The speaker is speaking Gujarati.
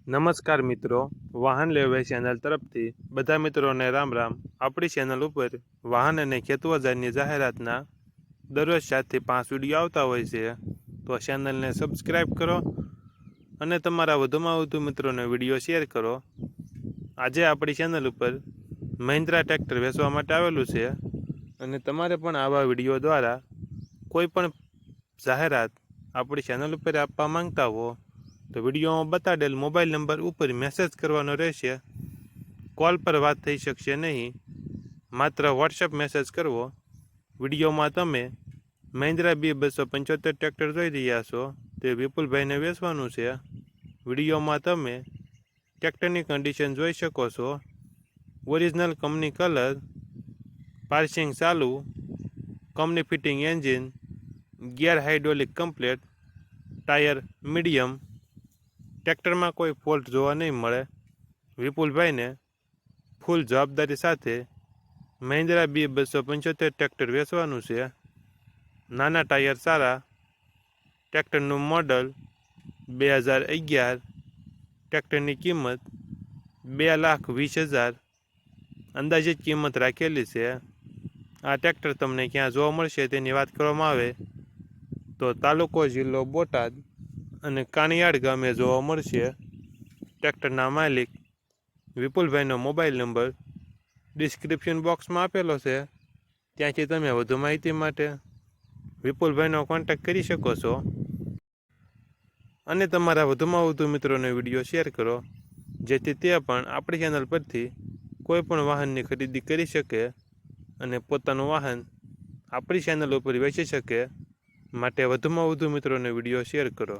નમસ્કાર મિત્રો, વાહન લેવાઈ ચેનલ તરફથી બધા મિત્રોને રામ રામ। આપણી ચેનલ ઉપર વાહન અને ખેતવજારની જાહેરાતના દરરોજ 4 થી 5 વિડીયો આવતા હોય છે, તો ચેનલને સબસ્ક્રાઈબ કરો અને તમારા વધુમાં વધુ મિત્રોને વિડીયો શેર કરો। આજે આપણી ચેનલ ઉપર મહિન્દ્રા ટ્રેક્ટર વેચવા માટે આવેલું છે અને તમારે પણ આવા વિડીયો દ્વારા કોઈ પણ જાહેરાત આપણી ચેનલ ઉપર આપવા માંગતા હો તો વિડીયોમાં બતાડેલ મોબાઈલ નંબર ઉપર મેસેજ કરવાનો રહેશે। કોલ પર વાત થઈ શકશે નહીં, માત્ર વોટ્સએપ મેસેજ કરવો। વિડીયોમાં તમે મહિન્દ્રા B275 ટ્રેક્ટર જોઈ રહ્યા છો, તે વિપુલભાઈને વેચવાનું છે। વિડીયોમાં તમે ટ્રેક્ટરની કન્ડિશન જોઈ શકો છો। ઓરિજિનલ કંપની કલર, પાર્સિંગ ચાલુ, company fitting engine, gear hydraulic complete, tyre medium. ટ્રેક્ટરમાં કોઈ ફોલ્ટ જોવા નહીં મળે। વિપુલભાઈને ફૂલ જવાબદારી સાથે મહિન્દ્રા B275 ટ્રેક્ટર વેચવાનું છે। નાના ટાયર સારા, ટ્રેક્ટરનું મોડલ 2011, ટ્રેક્ટરની કિંમત 2,20,000 અંદાજિત કિંમત રાખેલી છે। આ ટ્રેક્ટર તમને ક્યાં જોવા મળશે તેની વાત કરવામાં આવે તો તાલુકો જિલ્લો બોટાદ અને કાનિયાડ ગામે જોવા મળશે। ટ્રેક્ટરના માલિક વિપુલભાઈનો મોબાઈલ નંબર ડિસ્ક્રિપ્શન બોક્સમાં આપેલો છે, ત્યાંથી તમે વધુ માહિતી માટે વિપુલભાઈનો કોન્ટેક્ટ કરી શકો છો અને તમારા વધુમાં વધુ મિત્રોને વિડીયો શેર કરો, જેથી તે પણ આપણી ચેનલ પરથી કોઈ પણ વાહનની ખરીદી કરી શકે અને પોતાનું વાહન આપણી ચેનલ ઉપર વેચી શકે। માટે વધુમાં વધુ મિત્રોને વિડીયો શેર કરો।